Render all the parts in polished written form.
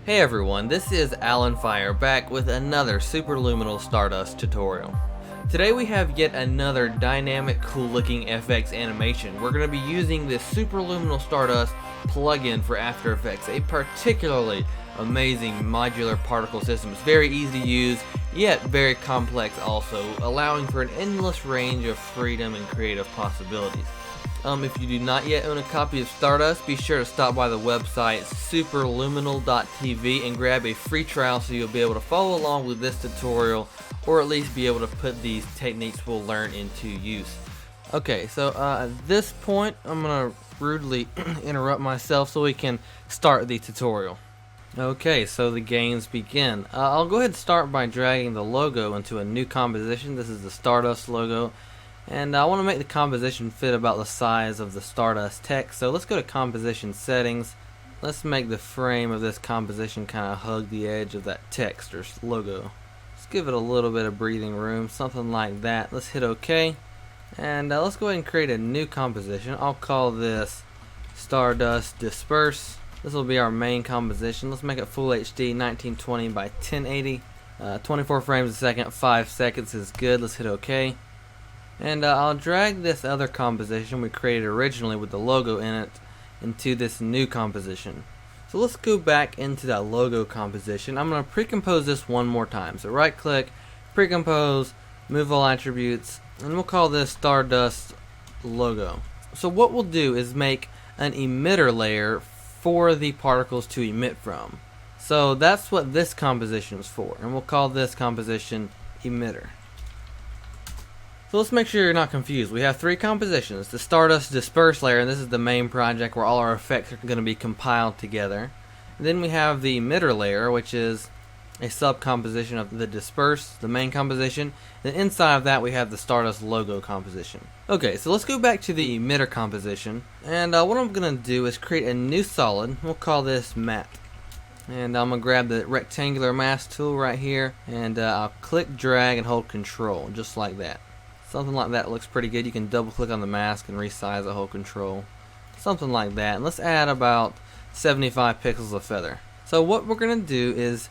Hey everyone, this is Alan Fire back with another Superluminal Stardust tutorial. Today we have yet another dynamic, cool looking FX animation. We're going to be using this Superluminal Stardust plugin for After Effects, a particularly amazing modular particle system. It's very easy to use, yet very complex also, allowing for an endless range of freedom and creative possibilities. If you do not yet own a copy of Stardust, be sure to stop by the website superluminal.tv and grab a free trial so you'll be able to follow along with this tutorial, or at least be able to put these techniques we'll learn into use. Okay, so at this point I'm going to rudely interrupt myself so we can start the tutorial. Okay, so the games begin. I'll go ahead and start by dragging the logo into a new composition. This is the Stardust logo. And I want to make the composition fit about the size of the Stardust text. So let's go to composition settings. Let's make the frame of this composition kind of hug the edge of that text or logo. Let's give it a little bit of breathing room, something like that. Let's hit OK. And let's go ahead and create a new composition. I'll call this Stardust Disperse. This will be our main composition. Let's make it Full HD 1920 by 1080. 24 frames a second, 5 seconds is good. Let's hit OK. And I'll drag this other composition we created originally with the logo in it into this new composition. So let's go back into that logo composition. I'm going to pre-compose this one more time. So right click, pre-compose, move all attributes, and we'll call this Stardust logo. So what we'll do is make an emitter layer for the particles to emit from. So that's what this composition is for, and we'll call this composition emitter. So let's make sure you're not confused. We have three compositions. The Stardust Disperse layer, and this is the main project where all our effects are going to be compiled together. And then we have the emitter layer, which is a sub-composition of the Disperse, the main composition. Then inside of that we have the Stardust logo composition. Okay, so let's go back to the emitter composition. And what I'm going to do is create a new solid. We'll call this matte. And I'm going to grab the rectangular mask tool right here. And I'll click, drag, and hold control, just like that. Something like that looks pretty good. You can double click on the mask and resize the whole control. Something like that. And let's add about 75 pixels of feather. So what we're going to do is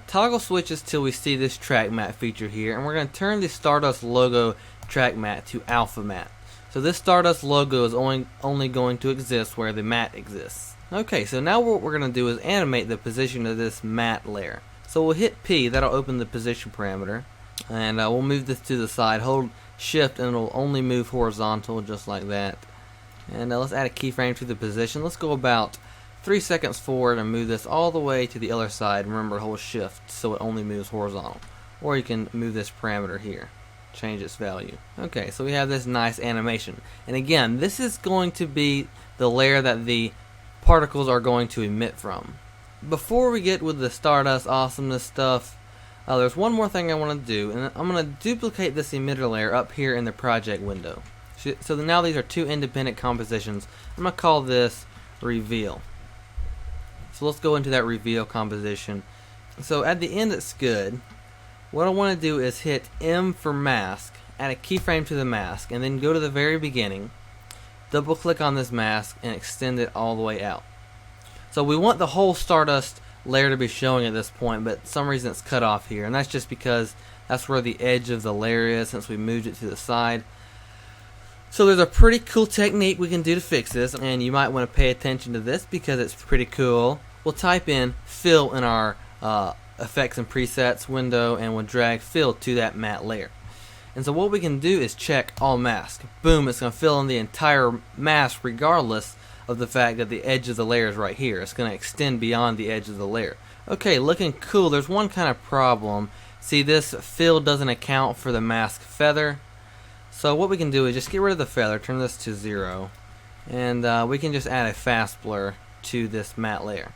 toggle switches till we see this track matte feature here. And we're going to turn the Stardust logo track matte to alpha matte. So this Stardust logo is only going to exist where the matte exists. Okay, so now what we're going to do is animate the position of this matte layer. So we'll hit P. That'll open the position parameter. And we'll move this to the side. Hold Shift and it'll only move horizontal, just like that. And let's add a keyframe to the position. Let's go about 3 seconds forward and move this all the way to the other side. Remember, hold Shift so it only moves horizontal. Or you can move this parameter here, change its value. Okay, so we have this nice animation. And again, this is going to be the layer that the particles are going to emit from. Before we get with the Stardust awesomeness stuff, there's one more thing I want to do, and I'm going to duplicate this emitter layer up here in the project window. So now these are two independent compositions. I'm going to call this Reveal. So let's go into that Reveal composition. So at the end it's good. What I want to do is hit M for mask, add a keyframe to the mask, and then go to the very beginning, double click on this mask, and extend it all the way out. So we want the whole Stardust layer to be showing at this point, but for some reason it's cut off here, and that's just because that's where the edge of the layer is since we moved it to the side. So there's a pretty cool technique we can do to fix this, and you might want to pay attention to this because it's pretty cool. We'll type in fill in our effects and presets window, and we'll drag fill to that matte layer. And so what we can do is check all mask. Boom, it's going to fill in the entire mask regardless of the fact that the edge of the layer is right here. It's going to extend beyond the edge of the layer. Okay, looking cool. There's one kind of problem. See, this fill doesn't account for the mask feather. So what we can do is just get rid of the feather, turn this to 0, and we can just add a fast blur to this matte layer.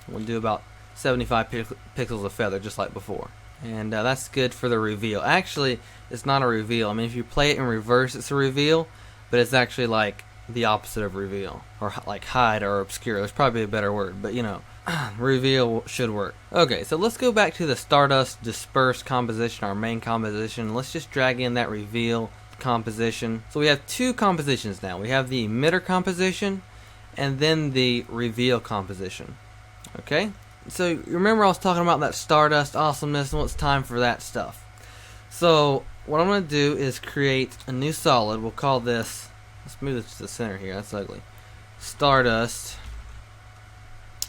We'll do about 75 pixels of feather just like before. And that's good for the reveal. Actually, it's not a reveal. I mean, if you play it in reverse, it's a reveal, but it's actually like the opposite of reveal, or like hide or obscure. There's probably a better word, but you know, reveal should work. Okay, so let's go back to the Stardust Disperse composition, our main composition. Let's just drag in that reveal composition. So we have two compositions now. We have the emitter composition and then the reveal composition. Okay, So you remember I was talking about that Stardust awesomeness, and well, it's time for that stuff. So what I'm going to do is create a new solid. We'll call this, let's move this to the center here, that's ugly. Stardust.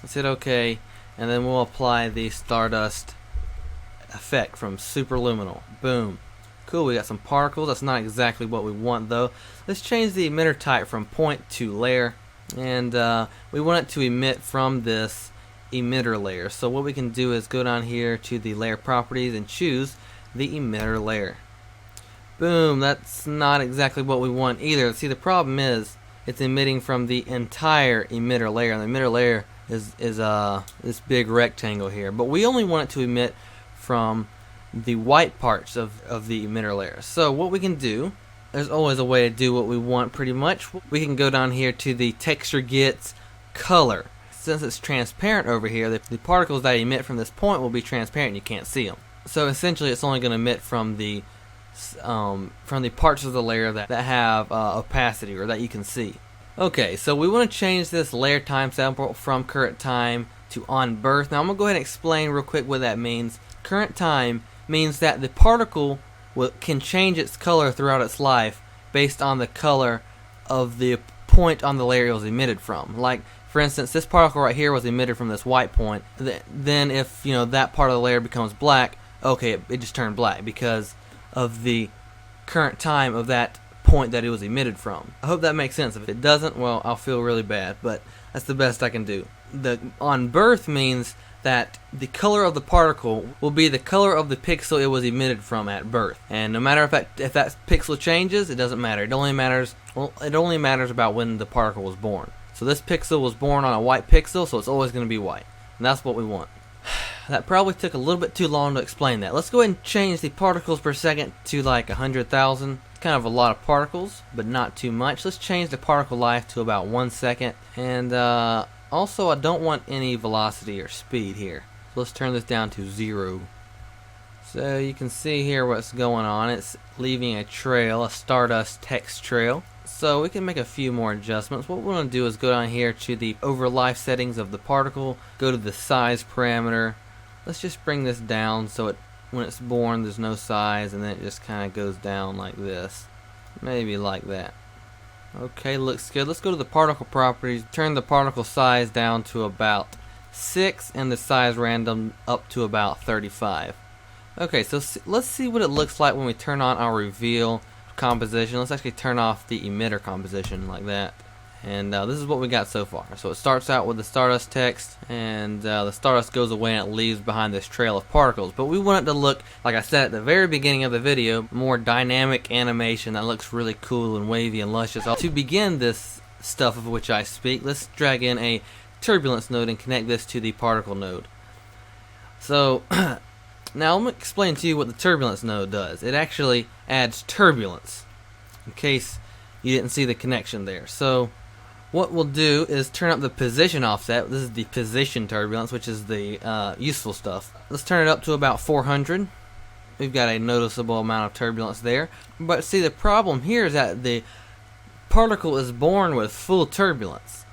Let's hit OK, and then we'll apply the Stardust effect from Superluminal. Boom. Cool, we got some particles. That's not exactly what we want though. Let's change the emitter type from point to layer, and we want it to emit from this emitter layer. So what we can do is go down here to the layer properties and choose the emitter layer. Boom, that's not exactly what we want either. See, the problem is it's emitting from the entire emitter layer, and the emitter layer is this big rectangle here, but we only want it to emit from the white parts of the emitter layer. So what we can do, there's always a way to do what we want pretty much. We can go down here to the texture gets color. Since it's transparent over here, the particles that emit from this point will be transparent and you can't see them. So essentially it's only going to emit from the parts of the layer that have opacity, or that you can see. Okay, so we want to change this layer time sample from current time to on birth. Now I'm going to go ahead and explain real quick what that means. Current time means that the particle can change its color throughout its life based on the color of the point on the layer it was emitted from. Like, for instance, this particle right here was emitted from this white point. Then if that part of the layer becomes black, okay, it just turned black because of the current time of that point that it was emitted from. I hope that makes sense. If it doesn't, well, I'll feel really bad, but that's the best I can do. The on birth means that the color of the particle will be the color of the pixel it was emitted from at birth, and no matter if that pixel changes, it doesn't matter. It only matters about when the particle was born. So this pixel was born on a white pixel, so it's always going to be white, and that's what we want. That probably took a little bit too long to explain that. Let's go ahead and change the particles per second to like 100,000. Kind of a lot of particles, but not too much. Let's change the particle life to about 1 second, and also I don't want any velocity or speed here. So let's turn this down to 0. So you can see here what's going on. It's leaving a trail, a Stardust text trail. So we can make a few more adjustments. What we're going to do is go down here to the overlife settings of the particle, go to the size parameter. Let's just bring this down so when it's born there's no size, and then it just kind of goes down like this. Maybe like that. Okay, looks good. Let's go to the particle properties, turn the particle size down to about 6 and the size random up to about 35. Okay, so let's see what it looks like when we turn on our reveal composition. Let's actually turn off the emitter composition like that. And this is what we got so far. So it starts out with the Stardust text, and the Stardust goes away and it leaves behind this trail of particles. But we want it to look, like I said at the very beginning of the video, more dynamic animation that looks really cool and wavy and luscious. To begin this stuff of which I speak, let's drag in a turbulence node and connect this to the particle node. So now I'm going to explain to you what the turbulence node does. It actually adds turbulence, in case you didn't see the connection there. So what we'll do is turn up the position offset. This is the position turbulence, which is the useful stuff. Let's turn it up to about 400. We've got a noticeable amount of turbulence there. But see, the problem here is that the particle is born with full turbulence.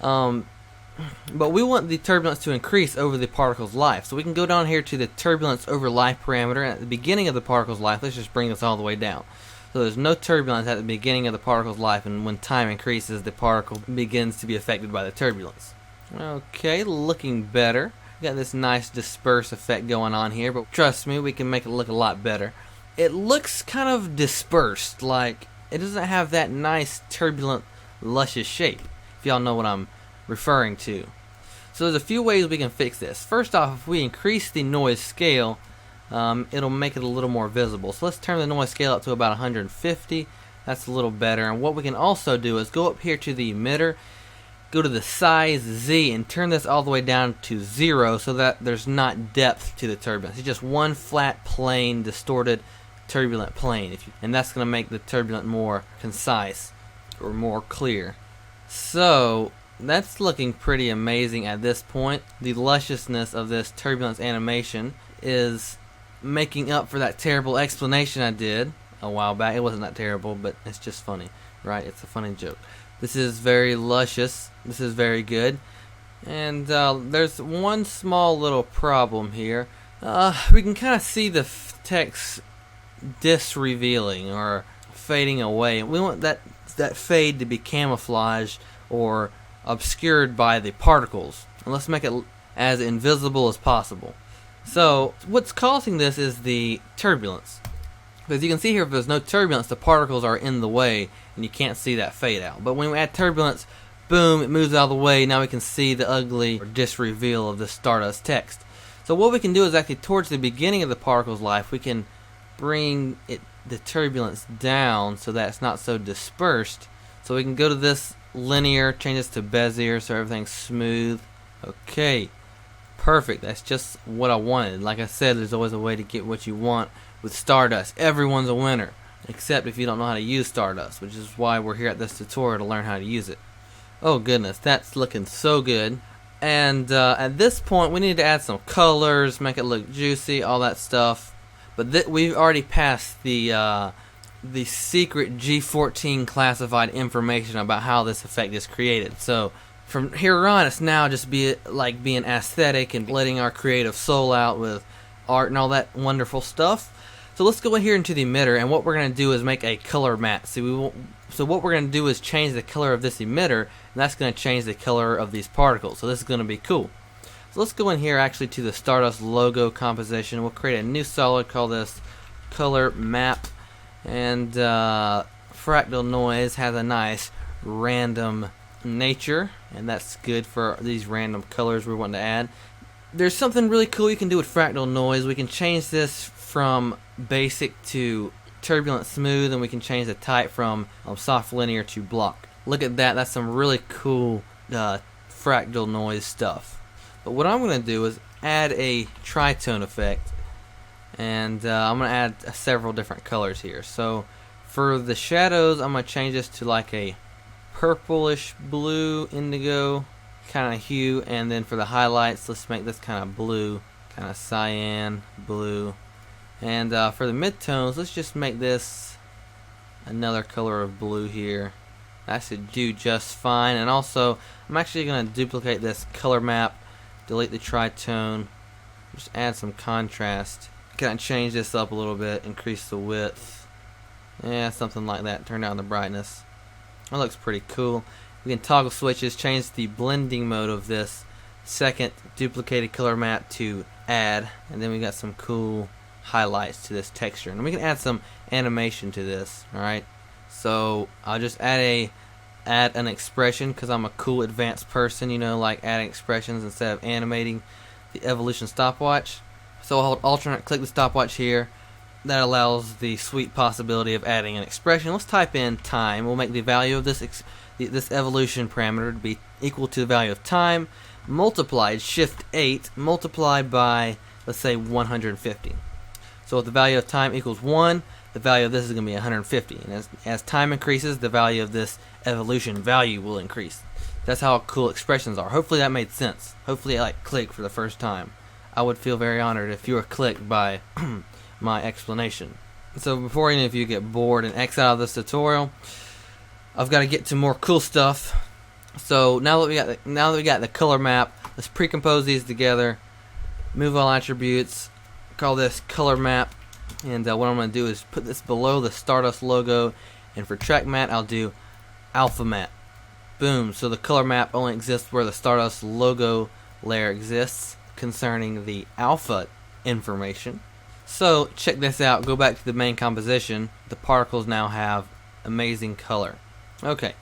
But we want the turbulence to increase over the particle's life. So we can go down here to the turbulence over life parameter. And at the beginning of the particle's life, let's just bring this all the way down. So there's no turbulence at the beginning of the particle's life, and when time increases, the particle begins to be affected by the turbulence. Okay, looking better. Got this nice disperse effect going on here, but trust me, we can make it look a lot better. It looks kind of dispersed, like it doesn't have that nice turbulent, luscious shape, if y'all know what I'm referring to. So there's a few ways we can fix this. First off, if we increase the noise scale, it'll make it a little more visible. So let's turn the noise scale up to about 150. That's a little better. And what we can also do is go up here to the emitter, go to the size Z, and turn this all the way down to 0 so that there's not depth to the turbulence. It's just one flat, plain, distorted, turbulent plane. And that's going to make the turbulent more concise or more clear. So that's looking pretty amazing at this point. The lusciousness of this turbulence animation is making up for that terrible explanation I did a while back. It wasn't that terrible, but it's just funny, right? It's a funny joke. This is very luscious. This is very good. And there's one small little problem here. We can kind of see the text dis-revealing or fading away. We want that fade to be camouflaged or obscured by the particles. And let's make it as invisible as possible. So what's causing this is the turbulence. Because you can see here, if there's no turbulence, the particles are in the way and you can't see that fade out. But when we add turbulence, boom, it moves out of the way. Now we can see the ugly or dis-reveal of the Stardust text. So what we can do is actually towards the beginning of the particle's life, we can bring the turbulence down so that it's not so dispersed. So we can go to this linear, change this to Bezier so everything's smooth. Okay, perfect. That's just what I wanted. Like I said, there's always a way to get what you want with Stardust. Everyone's a winner, except if you don't know how to use Stardust, which is why we're here at this tutorial, to learn how to use it. Oh goodness, that's looking so good. And at this point we need to add some colors, make it look juicy, all that stuff. But we've already passed the secret G14 classified information about how this effect is created. So from here on, it's now just like being aesthetic and letting our creative soul out with art and all that wonderful stuff. So let's go in here into the emitter, and what we're going to do is make a color matte. So what we're going to do is change the color of this emitter, and that's going to change the color of these particles. So this is going to be cool. So let's go in here actually to the Stardust logo composition. We'll create a new solid, call this color map, and fractal noise has a nice random nature, and that's good for these random colors we want to add. There's something really cool you can do with fractal noise. We can change this from basic to turbulent smooth, and we can change the type from soft linear to block. Look at that, that's some really cool fractal noise stuff. But what I'm going to do is add a tritone effect, and I'm going to add several different colors here. So for the shadows, I'm going to change this to like a purplish blue indigo kind of hue, and then for the highlights, let's make this kind of blue, kind of cyan blue. And for the midtones, let's just make this another color of blue here. That should do just fine. And also, I'm actually going to duplicate this color map, delete the tritone, just add some contrast. Kind of change this up a little bit, increase the width. Yeah, something like that. Turn down the brightness. That looks pretty cool. We can toggle switches, change the blending mode of this second duplicated color map to add, and then we got some cool highlights to this texture, and we can add some animation to this. Alright, so I'll just add an expression because I'm a cool advanced person, you know, like adding expressions instead of animating the evolution stopwatch. So I'll hold alternate, click the stopwatch here. That allows the sweet possibility of adding an expression. Let's type in time. We'll make the value of this evolution parameter to be equal to the value of time multiplied, shift 8 multiplied by, let's say, 150. So if the value of time equals 1, the value of this is going to be 150. And as time increases, the value of this evolution value will increase. That's how cool expressions are. Hopefully that made sense. Hopefully I clicked for the first time. I would feel very honored if you were clicked by my explanation. So before any of you get bored and X out of this tutorial, I've got to get to more cool stuff. So now that we got the color map, let's pre-compose these together. Move all attributes. Call this color map, and what I'm going to do is put this below the Stardust logo, and for track matte I'll do alpha matte. Boom. So the color map only exists where the Stardust logo layer exists concerning the alpha information. So check this out, go back to the main composition. The particles now have amazing color. Okay,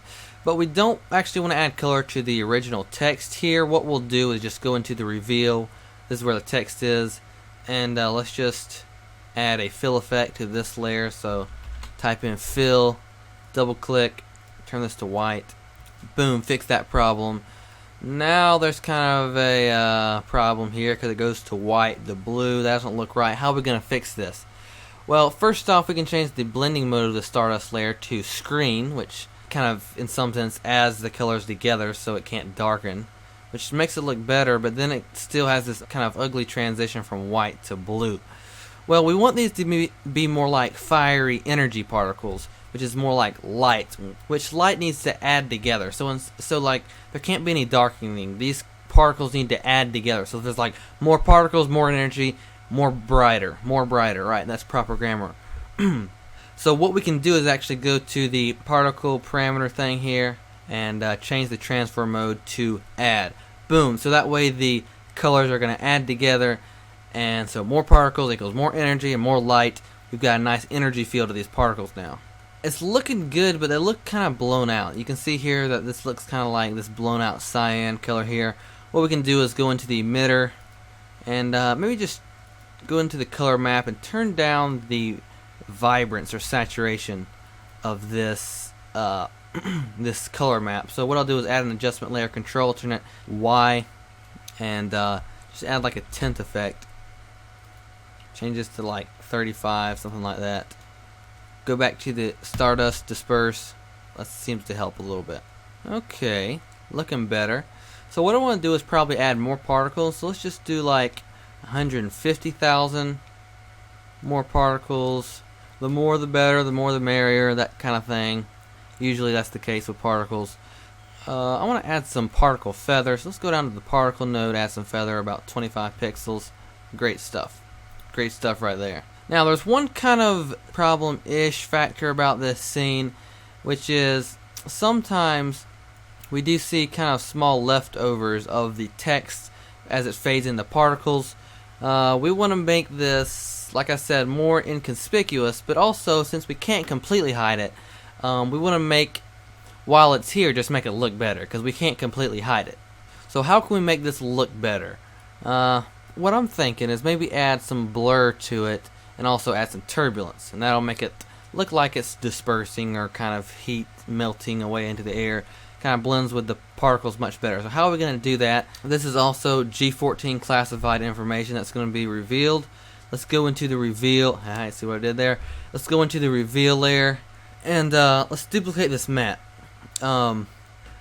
but we don't actually want to add color to the original text here. What we'll do is just go into the reveal. This is where the text is. And let's just add a fill effect to this layer. So type in fill, double click, turn this to white. Boom, fix that problem. Now there's kind of a problem here because it goes to white, the blue. That doesn't look right. How are we going to fix this? Well, first off, we can change the blending mode of the Stardust layer to screen, which kind of, in some sense, adds the colors together so it can't darken, which makes it look better, but then it still has this kind of ugly transition from white to blue. Well, we want these to be more like fiery energy particles, which is more like light, which light needs to add together. So like there can't be any darkening. These particles need to add together. So there's like more particles, more energy, more brighter, right? That's proper grammar. So what we can do is actually go to the particle parameter thing here and change the transfer mode to add. Boom. So that way the colors are going to add together, and so more particles equals more energy and more light. We've got a nice energy field to these particles now. It's looking good, but they look kind of blown out. You can see here that this looks kind of like this blown out cyan color here. What we can do is go into the emitter and maybe just go into the color map and turn down the vibrance or saturation of this this color map. So what I'll do is add an adjustment layer, control alternate Y, and just add like a tint effect. Change this to like 35, something like that. Go back to the Stardust Disperse. That seems to help a little bit. Okay, looking better. So what I want to do is probably add more particles. So let's just do like 150,000 more particles. The more the better, the more the merrier, that kind of thing. Usually that's the case with particles. I want to add some particle feather. So let's go down to the particle node, add some feather, about 25 pixels. Great stuff. Great stuff right there. Now there's one kind of problem-ish factor about this scene, which is sometimes we do see kind of small leftovers of the text as it fades into particles. We want to make this, like I said, more inconspicuous, but also since we can't completely hide it, we want to make, while it's here, just make it look better, because we can't completely hide it. So how can we make this look better? What I'm thinking is maybe add some blur to it and also add some turbulence, and that'll make it look like it's dispersing or kind of heat melting away into the air. Kind of blends with the particles much better. So how are we going to do that? This is also G14 classified information that's going to be revealed. Let's go into the reveal. See what I did there? Let's go into the reveal layer and let's duplicate this map. I'm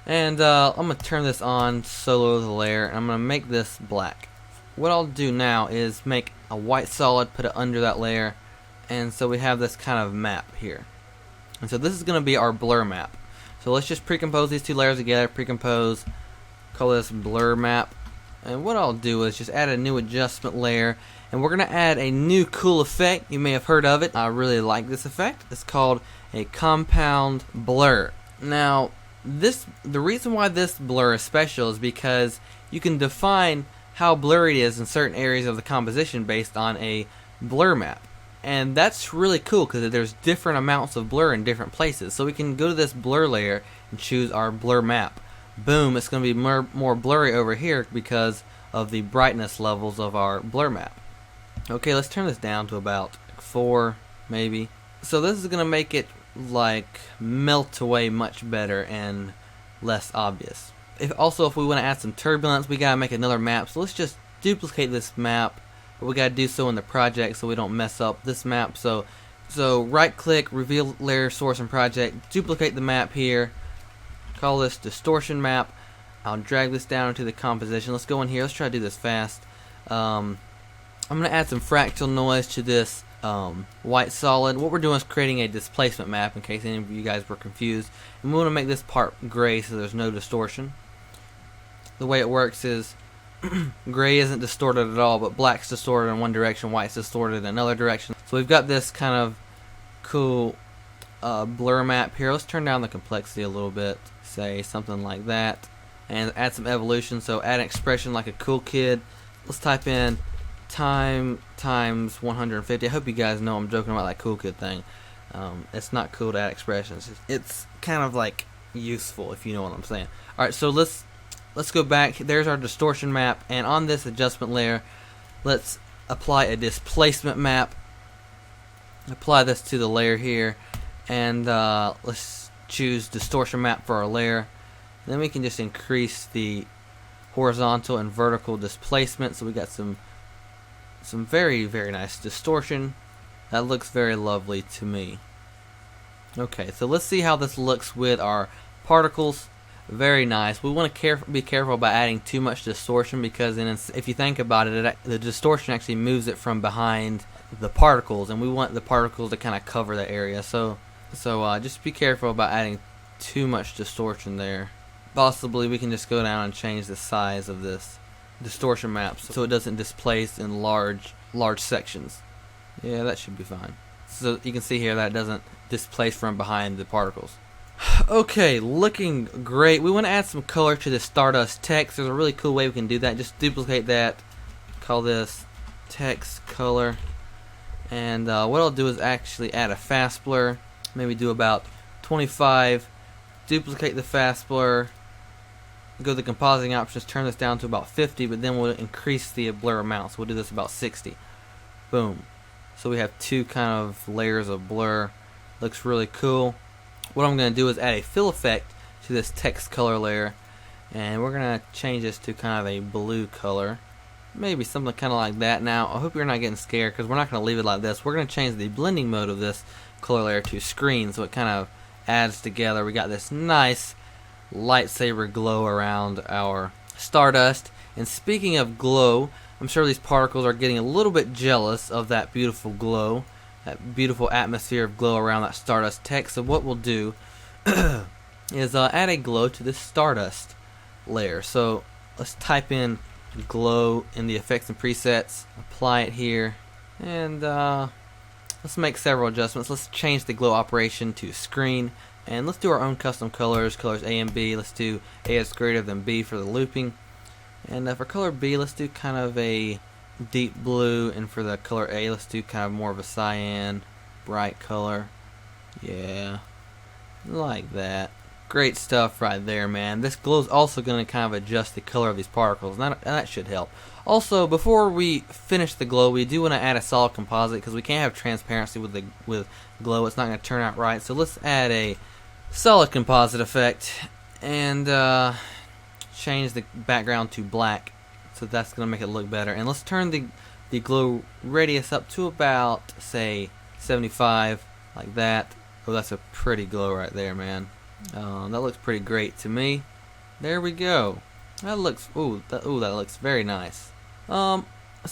going to turn this on, solo the layer, and I'm going to make this black. What I'll do now is make a white solid, put it under that layer, and so we have this kind of map here. And so this is going to be our blur map. So let's just pre-compose these two layers together, pre-compose, call this blur map. And what I'll do is just add a new adjustment layer, and we're going to add a new cool effect. You may have heard of it. I really like this effect. It's called a compound blur. Now, the reason why this blur is special is because you can define how blurry it is in certain areas of the composition based on a blur map. And that's really cool because there's different amounts of blur in different places. So we can go to this blur layer and choose our blur map. Boom, it's going to be more blurry over here because of the brightness levels of our blur map. Okay, let's turn this down to about 4 maybe. So this is going to make it like melt away much better and less obvious. If we want to add some turbulence, we gotta make another map. So let's just duplicate this map, but we gotta do so in the project so we don't mess up this map. So right click, reveal layer, source, and project, duplicate the map here, call this distortion map. I'll drag this down into the composition. Let's go in here, let's try to do this fast. I'm gonna add some fractal noise to this white solid. What we're doing is creating a displacement map in case any of you guys were confused. And we want to make this part gray so there's no distortion. The way it works is gray isn't distorted at all, but black's distorted in one direction, white's distorted in another direction. So we've got this kind of cool blur map here. Let's turn down the complexity a little bit, say something like that, and add some evolution. So add an expression like a cool kid. Let's type in time times 150. I hope you guys know I'm joking about that cool kid thing. It's not cool to add expressions. It's kind of like useful, if you know what I'm saying. Alright, so let's go back. There's our distortion map, and on this adjustment layer, let's apply a displacement map. Apply this to the layer here, and let's choose distortion map for our layer. Then we can just increase the horizontal and vertical displacement, so we got some very, very nice distortion. That looks very lovely to me. Okay, so let's see how this looks with our particles. Very nice. We want to be careful about adding too much distortion, because then if you think about it, the distortion actually moves it from behind the particles, and we want the particles to kind of cover the area. So just be careful about adding too much distortion there. Possibly we can just go down and change the size of this distortion map so it doesn't displace in large sections. Yeah, that should be fine. So you can see here that it doesn't displace from behind the particles. Okay, looking great. We want to add some color to the Stardust text. There's a really cool way we can do that. Just duplicate that, call this text color, and what I'll do is actually add a fast blur. Maybe do about 25. Duplicate the fast blur. Go to the compositing options, turn this down to about 50, but then we'll increase the blur amount. So we'll do this about 60. Boom. So we have two kind of layers of blur. Looks really cool. What I'm going to do is add a fill effect to this text color layer, and we're going to change this to kind of a blue color. Maybe something kind of like that. Now, I hope you're not getting scared because we're not going to leave it like this. We're going to change the blending mode of this color layer to screen, so it kind of adds together. We got this nice lightsaber glow around our Stardust. And speaking of glow, I'm sure these particles are getting a little bit jealous of that beautiful glow, that beautiful atmosphere of glow around that Stardust text. So what we'll do is add a glow to this Stardust layer. So let's type in glow in the effects and presets, apply it here, and let's make several adjustments. Let's change the glow operation to screen, and let's do our own custom colors A and B. Let's do A is greater than B for the looping, and for color B, let's do kind of a deep blue, and for the color A, let's do kind of more of a cyan, bright color. Yeah, like that. Great stuff right there, man. This glow is also going to kind of adjust the color of these particles, and that should help. Also, before we finish the glow, we do want to add a solid composite because we can't have transparency with glow. It's not going to turn out right. So let's add a solid composite effect and change the background to black. So that's going to make it look better. And let's turn the glow radius up to about, say, 75, like that. Oh, that's a pretty glow right there, man. That looks pretty great to me. There we go. That looks, that looks very nice. So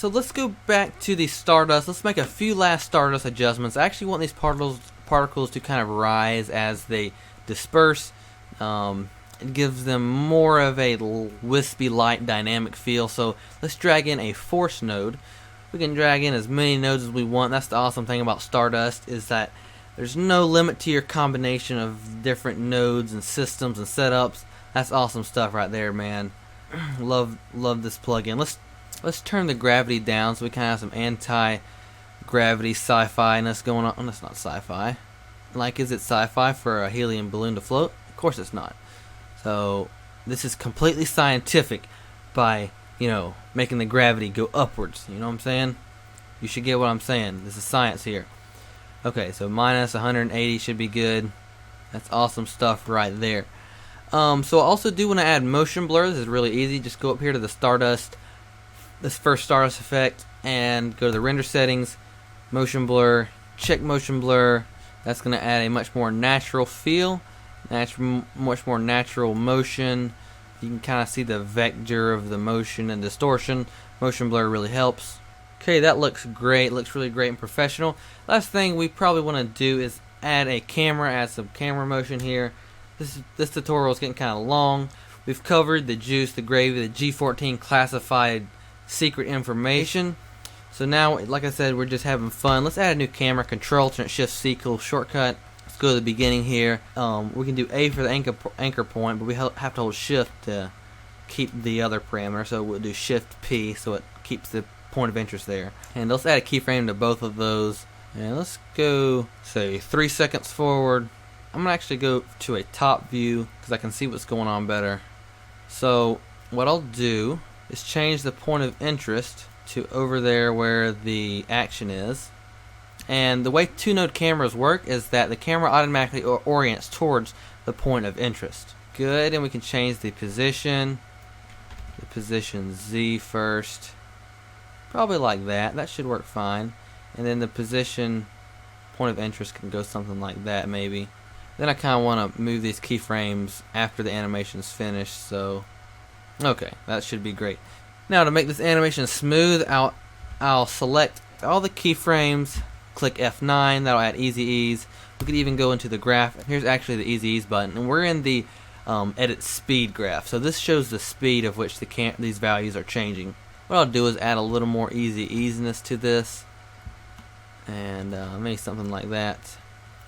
let's go back to the Stardust. Let's make a few last Stardust adjustments. I actually want these particles to kind of rise as they disperse. It gives them more of a wispy, light, dynamic feel. So let's drag in a force node. We can drag in as many nodes as we want. That's the awesome thing about Stardust, is that there's no limit to your combination of different nodes and systems and setups. That's awesome stuff right there, man. love this plugin. Let's turn the gravity down so we kind of have some anti-gravity sci-fi-ness going on. Oh, that's not sci-fi. Like, is it sci-fi for a helium balloon to float? Of course it's not. So this is completely scientific by, making the gravity go upwards. You know what I'm saying? You should get what I'm saying. This is science here. Okay, so minus 180 should be good. That's awesome stuff right there. So I also do want to add motion blur. This is really easy. Just go up here to the Stardust, this first Stardust effect, and go to the render settings, motion blur, check motion blur. That's going to add a much more natural feel, much more natural motion. You can kind of see the vector of the motion and distortion. Motion blur really helps. Okay, that looks great. Looks really great and professional. Last thing we probably want to do is add a camera, add some camera motion here. This tutorial is getting kind of long. We've covered the juice, the gravy, the G14 classified secret information. So now, like I said, we're just having fun. Let's add a new camera. Control, Alt, Shift, C, cool shortcut. Let's go to the beginning here. We can do A for the anchor point, but we have to hold Shift to keep the other parameter. So we'll do Shift P so it keeps the point of interest there. And let's add a keyframe to both of those. And let's go, say, 3 seconds forward. I'm going to actually go to a top view because I can see what's going on better. So what I'll do is change the point of interest to over there where the action is. And the way 2-node cameras work is that the camera automatically orients towards the point of interest. Good, and we can change the position Z first. Probably like that. That should work fine. And then the position point of interest can go something like that maybe. Then I kind of want to move these keyframes after the animation is finished. So, okay, that should be great. Now to make this animation smooth, I'll select all the keyframes, click F9. That'll add easy ease. We could even go into the graph. Here's actually the easy ease button, and we're in the edit speed graph. So this shows the speed of which these values are changing. What I'll do is add a little more easiness to this, and maybe something like that.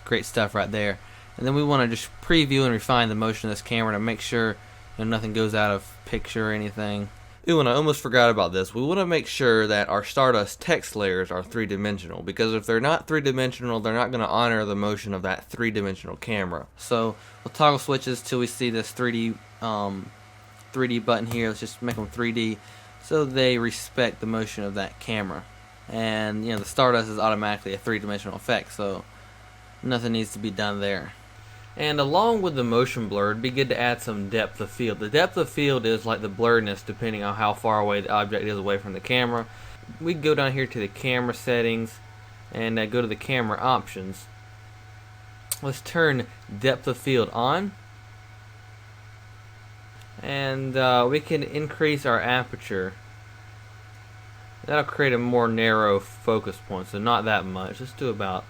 Great stuff right there. And then we want to just preview and refine the motion of this camera to make sure nothing goes out of picture or anything. Ooh, and I almost forgot about this. We want to make sure that our Stardust text layers are three-dimensional, because if they're not three-dimensional, they're not going to honor the motion of that three-dimensional camera. So we'll toggle switches till we see this 3D button here. Let's just make them 3D so they respect the motion of that camera. And the Stardust is automatically a three-dimensional effect, so nothing needs to be done there. And along with the motion blur, it'd be good to add some depth of field. The depth of field is like the blurriness depending on how far away the object is away from the camera. We go down here to the camera settings and go to the camera options. Let's turn depth of field on. And we can increase our aperture. That'll create a more narrow focus point, so not that much. Let's do about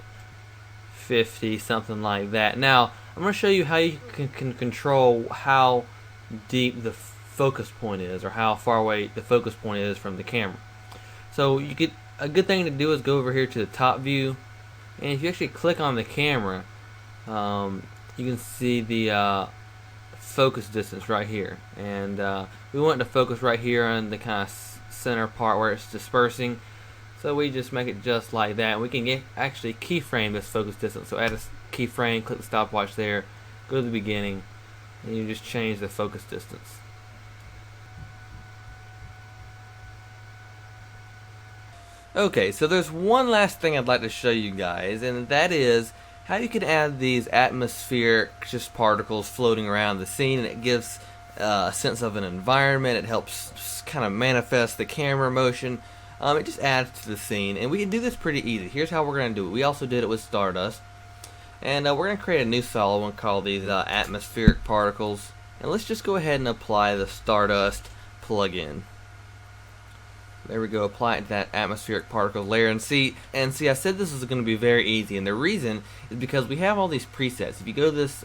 50, something like that. Now, I'm going to show you how you can control how deep the focus point is, or how far away the focus point is from the camera. So a good thing to do is go over here to the top view, and if you actually click on the camera, you can see the focus distance right here. And we want to focus right here on the kind of center part where it's dispersing. So we just make it just like that. We can actually keyframe this focus distance. So add a keyframe, click the stopwatch there, go to the beginning, and you just change the focus distance. Okay, so there's one last thing I'd like to show you guys, and that is how you can add these atmospheric just particles floating around the scene, and it gives a sense of an environment. It helps kind of manifest the camera motion. It just adds to the scene, and we can do this pretty easy. Here's how we're going to do it. We also did it with Stardust, and we're going to create a new solid one called these atmospheric particles, and let's just go ahead and apply the Stardust plugin. There we go, apply it to that atmospheric particle layer, and see, I said this is going to be very easy, and the reason is because we have all these presets. If you go to this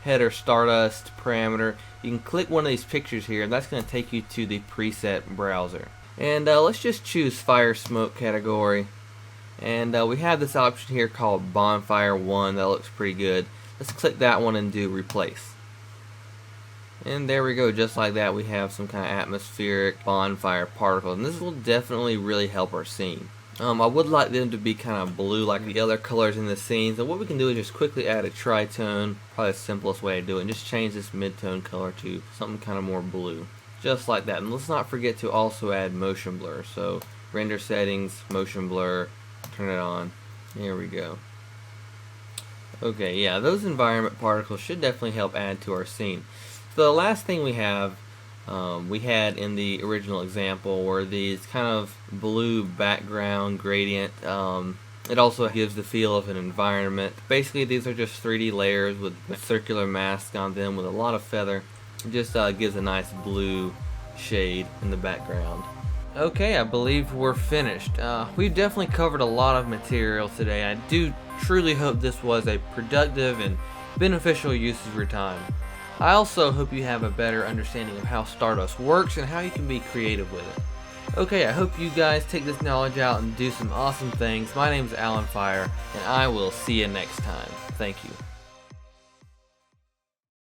header Stardust parameter, you can click one of these pictures here, and that's going to take you to the preset browser. And let's just choose fire smoke category, and we have this option here called bonfire 1 that looks pretty good. Let's click that one and do replace, and there we go. Just like that, we have some kind of atmospheric bonfire particles, and this will definitely really help our scene. I would like them to be kind of blue like the other colors in the scene, so what we can do is just quickly add a tritone, probably the simplest way to do it, and just change this mid-tone color to something kind of more blue. Just like that. And let's not forget to also add motion blur. So render settings, motion blur, turn it on. There we go. Okay, yeah, those environment particles should definitely help add to our scene. So the last thing we have, we had in the original example were these kind of blue background gradient. It also gives the feel of an environment. Basically, these are just 3D layers with circular masks on them with a lot of feather. It just gives a nice blue shade in the background. Okay, I believe we're finished. We've definitely covered a lot of material today. I do truly hope this was a productive and beneficial use of your time. I also hope you have a better understanding of how Stardust works and how you can be creative with it. Okay, I hope you guys take this knowledge out and do some awesome things. My name is Alan Fire, and I will see you next time. Thank you.